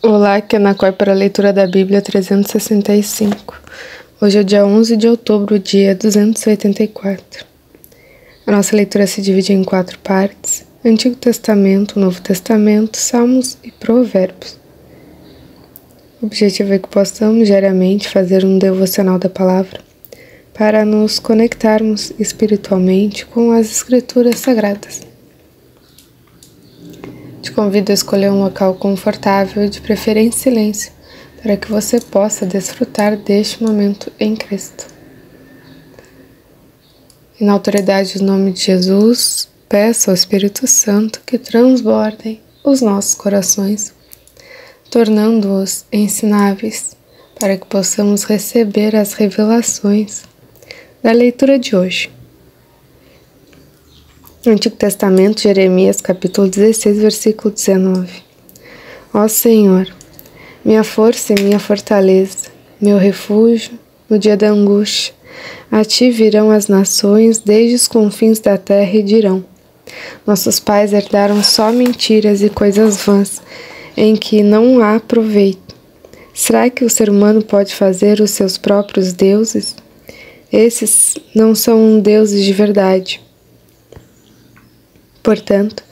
Olá, aqui é Ana Cói para a leitura da Bíblia 365. Hoje é o dia 11 de outubro, dia 284. A nossa leitura se divide em 4 partes: Antigo Testamento, Novo Testamento, Salmos e Provérbios. O objetivo é que possamos diariamente fazer um devocional da palavra para nos conectarmos espiritualmente com as Escrituras Sagradas. Te convido a escolher um local confortável, de preferência em silêncio, para que você possa desfrutar deste momento em Cristo. E na autoridade do nome de Jesus, peço ao Espírito Santo que transbordem os nossos corações, tornando-os ensináveis, para que possamos receber as revelações da leitura de hoje. No Antigo Testamento, Jeremias, capítulo 16, versículo 19. Ó Senhor, minha força e minha fortaleza, meu refúgio no dia da angústia, a Ti virão as nações desde os confins da terra e dirão: nossos pais herdaram só mentiras e coisas vãs, em que não há proveito. Será que o ser humano pode fazer os seus próprios deuses? Esses não são deuses de verdade. Portanto,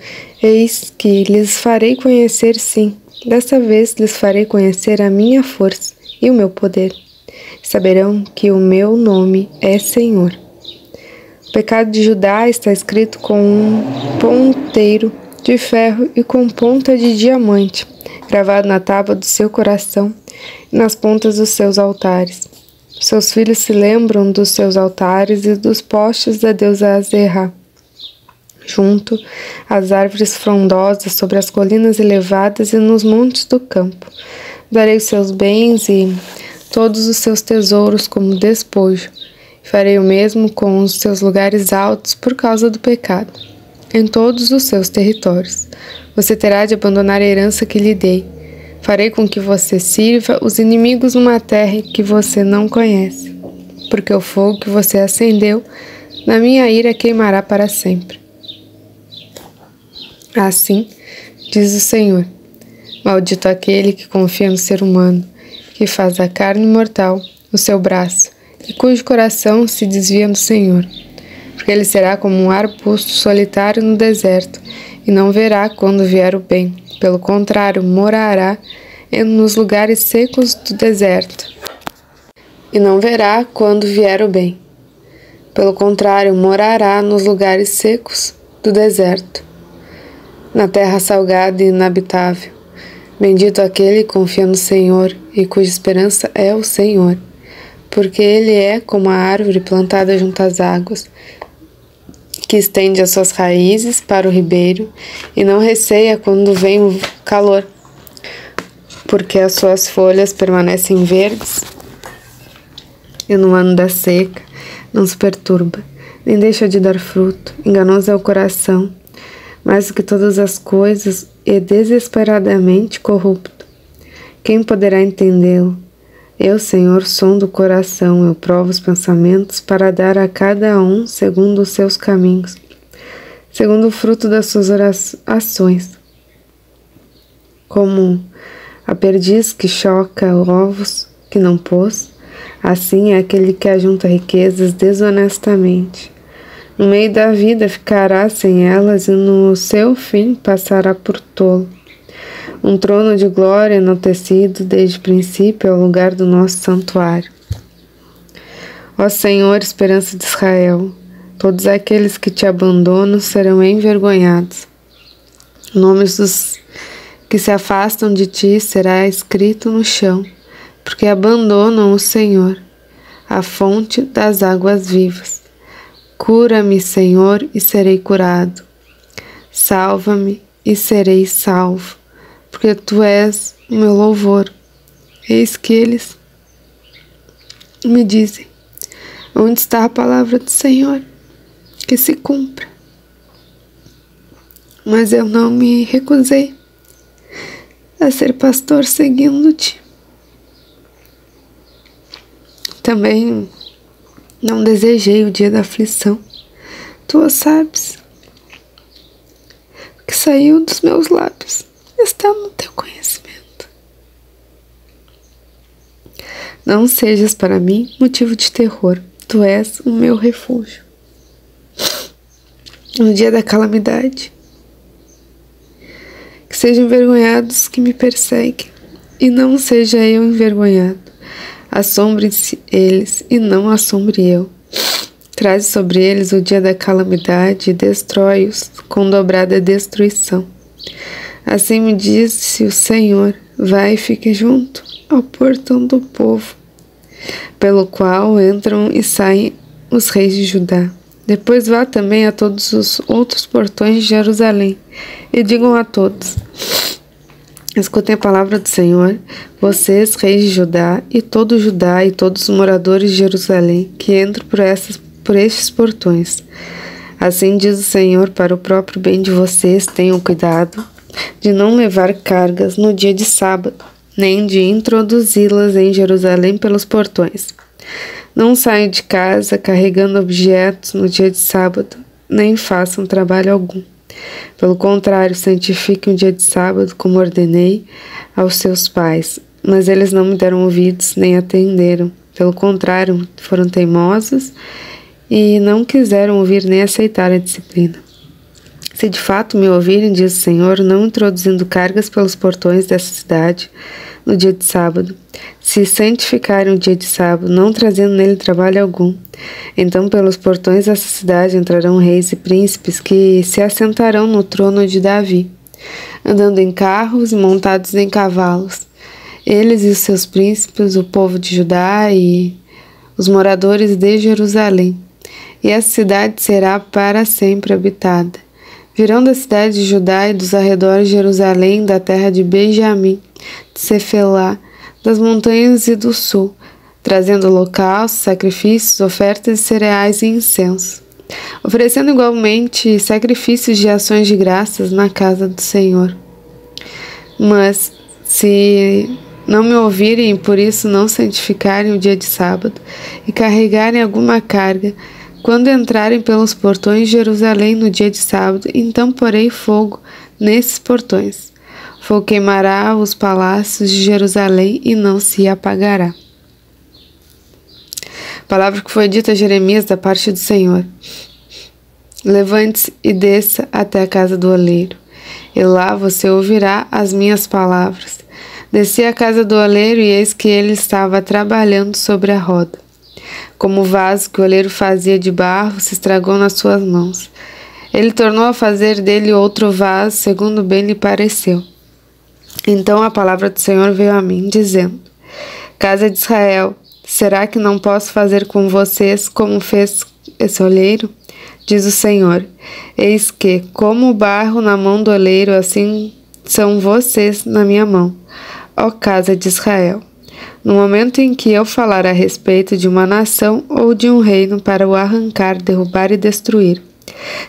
eis que lhes farei conhecer, sim, desta vez lhes farei conhecer a minha força e o meu poder. Saberão que o meu nome é Senhor. O pecado de Judá está escrito com um ponteiro de ferro e com ponta de diamante, gravado na tábua do seu coração e nas pontas dos seus altares. Seus filhos se lembram dos seus altares e dos postes da deusa Azerá, junto às árvores frondosas, sobre as colinas elevadas e nos montes do campo. Darei os seus bens e todos os seus tesouros como despojo. Farei o mesmo com os seus lugares altos por causa do pecado, em todos os seus territórios. Você terá de abandonar a herança que lhe dei. Farei com que você sirva os inimigos numa terra que você não conhece, porque o fogo que você acendeu na minha ira queimará para sempre. Assim, diz o Senhor: maldito aquele que confia no ser humano, que faz da carne mortal o seu braço, e cujo coração se desvia do Senhor. Porque ele será como um arbusto solitário no deserto, e não verá quando vier o bem. Pelo contrário, morará nos lugares secos do deserto, e não verá quando vier o bem. Pelo contrário, morará nos lugares secos do deserto, na terra salgada e inabitável. Bendito aquele que confia no Senhor e cuja esperança é o Senhor, porque ele é como a árvore plantada junto às águas, que estende as suas raízes para o ribeiro e não receia quando vem o calor, porque as suas folhas permanecem verdes e no ano da seca não se perturba, nem deixa de dar fruto. Enganoso é o coração, mais do que todas as coisas, e desesperadamente corrupto. Quem poderá entendê-lo? Eu, Senhor, sondo o coração, eu provo os pensamentos para dar a cada um segundo os seus caminhos, segundo o fruto das suas ações. Como a perdiz que choca ovos que não pôs, assim é aquele que ajunta riquezas desonestamente. No meio da vida ficará sem elas e no seu fim passará por tolo. Um trono de glória enaltecido desde o princípio é o lugar do nosso santuário. Ó Senhor, esperança de Israel, todos aqueles que te abandonam serão envergonhados. O nome dos que se afastam de ti será escrito no chão, porque abandonam o Senhor, a fonte das águas vivas. Cura-me, Senhor, e serei curado. Salva-me e serei salvo, porque Tu és o meu louvor. Eis que eles me dizem: onde está a palavra do Senhor? Que se cumpra. Mas eu não me recusei a ser pastor seguindo-Te. Também não desejei o dia da aflição. Tu o sabes. O que saiu dos meus lábios está no Teu conhecimento. Não sejas para mim motivo de terror. Tu és o meu refúgio. No dia da calamidade, que sejam envergonhados que me perseguem, e não seja eu envergonhado. Assombrem-se eles, e não assombre eu. Traze sobre eles o dia da calamidade e destrói-os com dobrada destruição. Assim me disse o Senhor: vai e fique junto ao portão do povo, pelo qual entram e saem os reis de Judá. Depois vá também a todos os outros portões de Jerusalém, e digam a todos: escutem a palavra do Senhor, vocês, reis de Judá, e todo Judá e todos os moradores de Jerusalém, que entram por estes portões. Assim diz o Senhor: para o próprio bem de vocês, tenham cuidado de não levar cargas no dia de sábado, nem de introduzi-las em Jerusalém pelos portões. Não saiam de casa carregando objetos no dia de sábado, nem façam trabalho algum. Pelo contrário, santifiquem o dia de sábado, como ordenei aos seus pais. Mas eles não me deram ouvidos, nem atenderam. Pelo contrário, foram teimosos e não quiseram ouvir nem aceitar a disciplina. Se de fato me ouvirem, diz o Senhor, não introduzindo cargas pelos portões dessa cidade no dia de sábado, se santificarem o dia de sábado, não trazendo nele trabalho algum, então pelos portões dessa cidade entrarão reis e príncipes que se assentarão no trono de Davi, andando em carros e montados em cavalos. Eles e os seus príncipes, o povo de Judá e os moradores de Jerusalém. E essa cidade será para sempre habitada. Virão da cidade de Judá e dos arredores de Jerusalém, da terra de Benjamim, de Cefelá, das montanhas e do sul, trazendo holocaustos, sacrifícios, ofertas de cereais e incenso, oferecendo igualmente sacrifícios de ações de graças na casa do Senhor. Mas, se não me ouvirem e por isso não santificarem o dia de sábado e carregarem alguma carga, quando entrarem pelos portões de Jerusalém no dia de sábado, então porei fogo nesses portões. Fogo queimará os palácios de Jerusalém e não se apagará. Palavra que foi dita a Jeremias da parte do Senhor. Levante-se e desça até a casa do oleiro, e lá você ouvirá as minhas palavras. Desci à casa do oleiro e eis que ele estava trabalhando sobre a roda. Como o vaso que o oleiro fazia de barro se estragou nas suas mãos. Ele tornou a fazer dele outro vaso, segundo bem lhe pareceu. Então a palavra do Senhor veio a mim, dizendo: Casa de Israel, será que não posso fazer com vocês como fez esse oleiro? Diz o Senhor: eis que, como o barro na mão do oleiro, assim são vocês na minha mão, ó casa de Israel. No momento em que eu falar a respeito de uma nação ou de um reino para o arrancar, derrubar e destruir,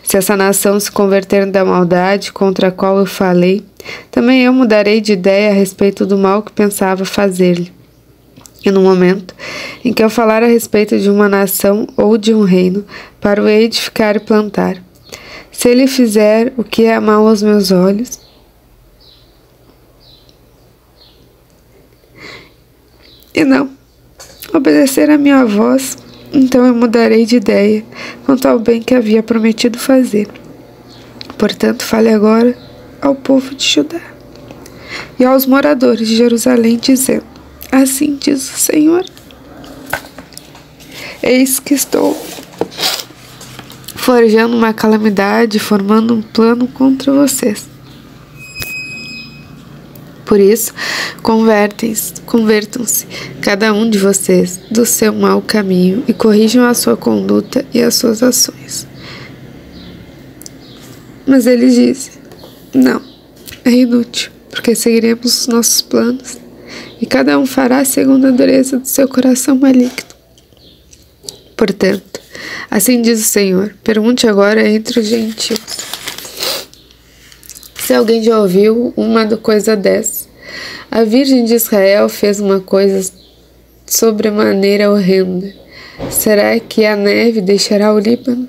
se essa nação se converter da maldade contra a qual eu falei, também eu mudarei de ideia a respeito do mal que pensava fazer-lhe. E no momento em que eu falar a respeito de uma nação ou de um reino, para o edificar e plantar, se ele fizer o que é mal aos meus olhos, e não obedecer a minha voz, então eu mudarei de ideia quanto ao bem que havia prometido fazer. Portanto, fale agora ao povo de Judá e aos moradores de Jerusalém, dizendo: assim diz o Senhor: eis que estou forjando uma calamidade, formando um plano contra vocês. Por isso, convertam-se, cada um de vocês, do seu mau caminho e corrijam a sua conduta e as suas ações. Mas ele disse: não, é inútil, porque seguiremos os nossos planos, e cada um fará segundo a dureza do seu coração maligno. Portanto, assim diz o Senhor: pergunte agora entre os gentios, se alguém já ouviu uma coisa dessa. A Virgem de Israel fez uma coisa sobremaneira horrenda. Será que a neve deixará o Líbano?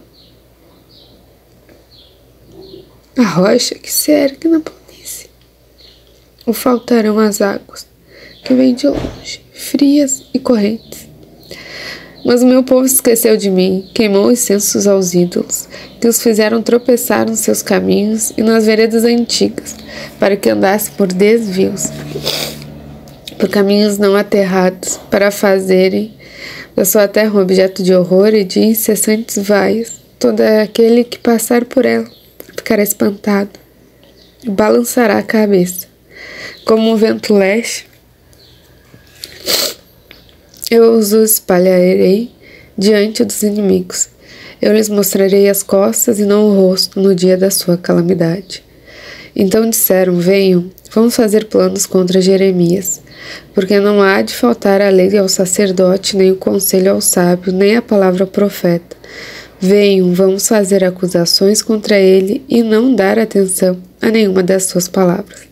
A rocha que se ergue na planície? Ou faltarão as águas? que vêm de longe, frias e correntes. Mas o meu povo se esqueceu de mim, queimou incensos aos ídolos, que os fizeram tropeçar nos seus caminhos e nas veredas antigas, para que andasse por desvios, por caminhos não aterrados, para fazerem da sua terra um objeto de horror e de incessantes vaias. Todo aquele que passar por ela ficará espantado e balançará a cabeça. Como um vento leste, eu os espalharei diante dos inimigos. Eu lhes mostrarei as costas e não o rosto no dia da sua calamidade. Então disseram: venham, vamos fazer planos contra Jeremias, porque não há de faltar a lei ao sacerdote, nem o conselho ao sábio, nem a palavra ao profeta. Venham, vamos fazer acusações contra ele e não dar atenção a nenhuma das suas palavras.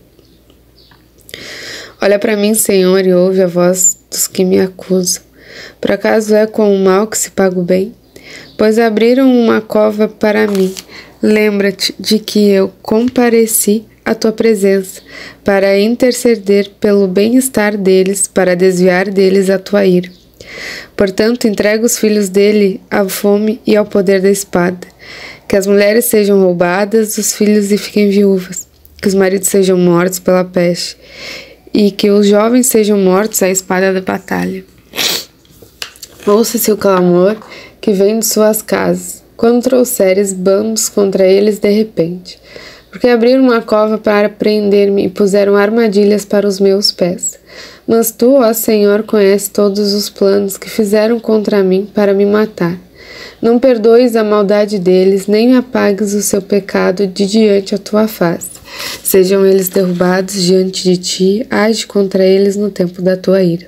Olha para mim, Senhor, e ouve a voz dos que me acusam. Por acaso é com o mal que se paga o bem? Pois abriram uma cova para mim. Lembra-te de que eu compareci à tua presença para interceder pelo bem-estar deles, para desviar deles a tua ira. Portanto, entrega os filhos dele à fome e ao poder da espada. Que as mulheres sejam roubadas, os filhos e fiquem viúvas. Que os maridos sejam mortos pela peste. E que os jovens sejam mortos à espada da batalha. Ouça-se o clamor que vem de suas casas, quando trouxeres bandos contra eles de repente. Porque abriram uma cova para prender-me e puseram armadilhas para os meus pés. Mas tu, ó Senhor, conheces todos os planos que fizeram contra mim para me matar. Não perdoes a maldade deles, nem apagues o seu pecado de diante a tua face. Sejam eles derrubados diante de ti, age contra eles no tempo da tua ira.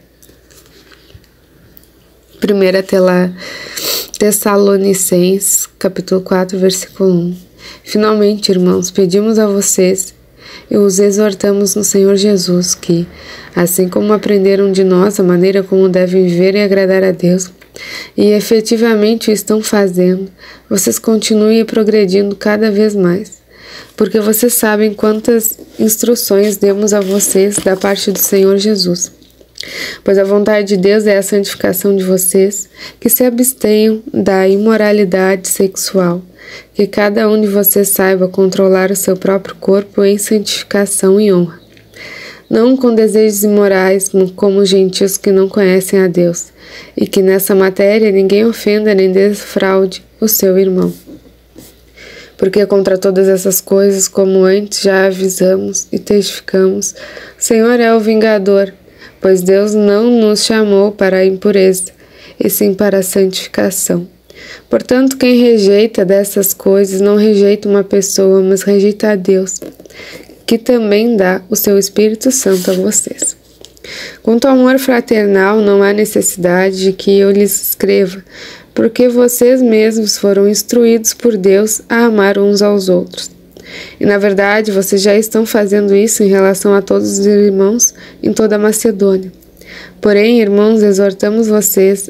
1 Tessalonicenses, capítulo 4, versículo 1. Finalmente, irmãos, pedimos a vocês e os exortamos no Senhor Jesus que, assim como aprenderam de nós a maneira como devem viver e agradar a Deus, e efetivamente o estão fazendo, vocês continuem progredindo cada vez mais, porque vocês sabem quantas instruções demos a vocês da parte do Senhor Jesus. Pois a vontade de Deus é a santificação de vocês, que se abstenham da imoralidade sexual, que cada um de vocês saiba controlar o seu próprio corpo em santificação e honra, não com desejos imorais como os gentios que não conhecem a Deus, e que nessa matéria ninguém ofenda nem defraude o seu irmão. Porque contra todas essas coisas, como antes já avisamos e testificamos, o Senhor é o vingador, pois Deus não nos chamou para a impureza, e sim para a santificação. Portanto, quem rejeita dessas coisas não rejeita uma pessoa, mas rejeita a Deus, que também dá o seu Espírito Santo a vocês. Quanto ao amor fraternal, não há necessidade de que eu lhes escreva, porque vocês mesmos foram instruídos por Deus a amar uns aos outros. E, na verdade, vocês já estão fazendo isso em relação a todos os irmãos em toda a Macedônia. Porém, irmãos, exortamos vocês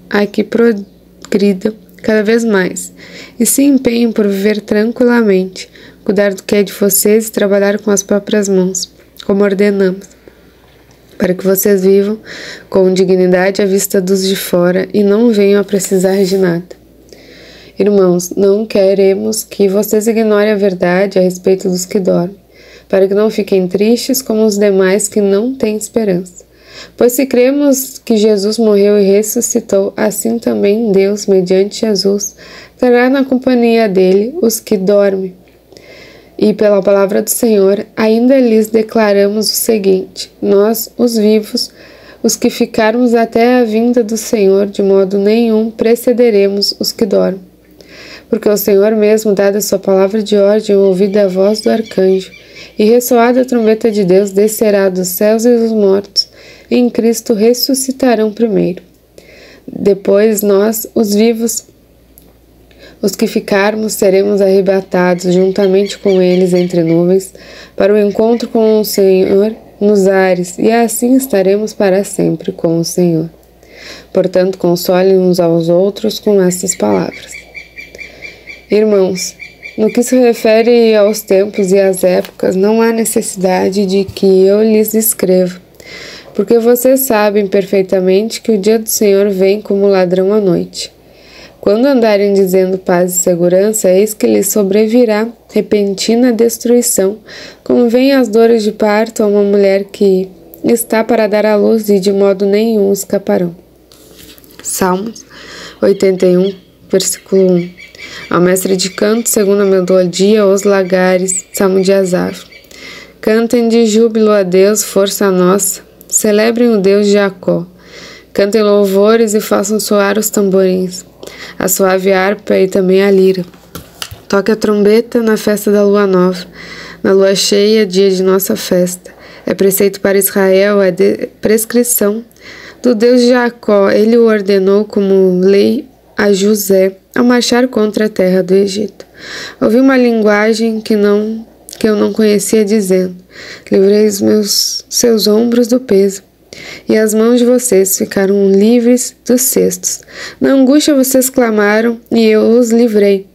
a que progridam cada vez mais e se empenhem por viver tranquilamente, cuidar do que é de vocês e trabalhar com as próprias mãos, como ordenamos, para que vocês vivam com dignidade à vista dos de fora e não venham a precisar de nada. Irmãos, não queremos que vocês ignorem a verdade a respeito dos que dormem, para que não fiquem tristes como os demais que não têm esperança. Pois se cremos que Jesus morreu e ressuscitou, assim também Deus, mediante Jesus, trará na companhia dele os que dormem. E pela palavra do Senhor, ainda lhes declaramos o seguinte: nós, os vivos, os que ficarmos até a vinda do Senhor, de modo nenhum precederemos os que dormem. Porque o Senhor mesmo, dada a sua palavra de ordem, ouvida a voz do arcanjo, e ressoada a trombeta de Deus, descerá dos céus e dos mortos, e em Cristo ressuscitarão primeiro. Depois nós, os vivos, os que ficarmos, seremos arrebatados juntamente com eles entre nuvens, para o encontro com o Senhor nos ares, e assim estaremos para sempre com o Senhor. Portanto, consolem uns aos outros com estas palavras. Irmãos, no que se refere aos tempos e às épocas, não há necessidade de que eu lhes escreva, porque vocês sabem perfeitamente que o dia do Senhor vem como ladrão à noite. Quando andarem dizendo paz e segurança, eis que lhes sobrevirá repentina destruição, como vêm as dores de parto a uma mulher que está para dar à luz e de modo nenhum escaparão. Salmos 81, versículo 1. Ao mestre de canto, segundo a melodia, os lagares, Salmo de Asaf. Cantem de júbilo a Deus, força nossa, celebrem o Deus de Jacó. Cantem louvores e façam soar os tamborins, a suave harpa e também a lira. Toque a trombeta na festa da lua nova, na lua cheia, dia de nossa festa. É preceito para Israel, é prescrição do Deus de Jacó. Ele o ordenou como lei a José ao marchar contra a terra do Egito. Ouvi uma linguagem que eu não conhecia, dizendo: livrei seus ombros do peso, e as mãos de vocês ficaram livres dos cestos. Na angústia vocês clamaram, e eu os livrei.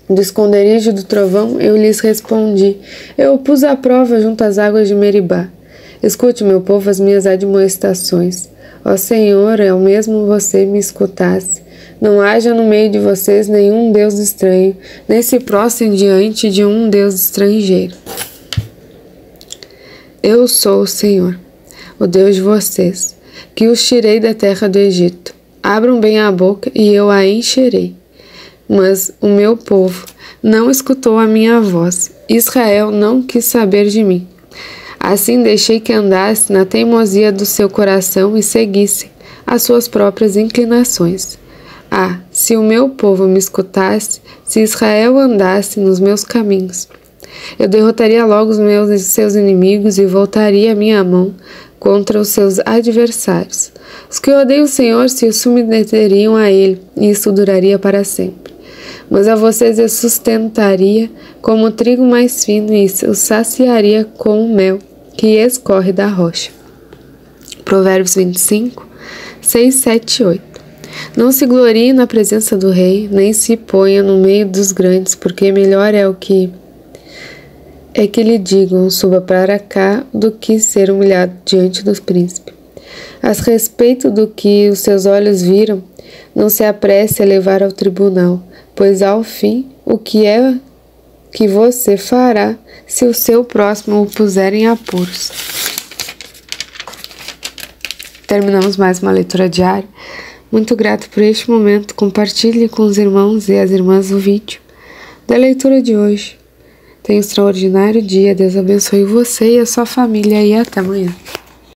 Do esconderijo do trovão eu lhes respondi. Eu o pus à prova junto às águas de Meribá. Escute, meu povo, as minhas admoestações. Ó Senhor, é o mesmo você me escutasse. Não haja no meio de vocês nenhum Deus estranho, nem se prostrem diante de um Deus estrangeiro. Eu sou o Senhor, o Deus de vocês, que os tirei da terra do Egito. Abram bem a boca e eu a encherei. Mas o meu povo não escutou a minha voz. Israel não quis saber de mim. Assim deixei que andasse na teimosia do seu coração e seguisse as suas próprias inclinações. Ah, se o meu povo me escutasse, se Israel andasse nos meus caminhos, eu derrotaria logo os seus inimigos e voltaria a minha mão contra os seus adversários. Os que odeiam o Senhor se submeteriam a ele, e isso duraria para sempre. Mas a vocês eu sustentaria como o trigo mais fino e os saciaria com o mel que escorre da rocha. Provérbios 25, 6, 7 e 8. Não se glorie na presença do rei, nem se ponha no meio dos grandes, porque melhor é que lhe digam, suba para cá, do que ser humilhado diante dos príncipes. A respeito do que os seus olhos viram, não se apresse a levar ao tribunal, pois ao fim, o que é que você fará se o seu próximo o puser em apuros? Terminamos mais uma leitura diária. Muito grato por este momento. Compartilhe com os irmãos e as irmãs o vídeo da leitura de hoje. Tenha um extraordinário dia. Deus abençoe você e a sua família e até amanhã.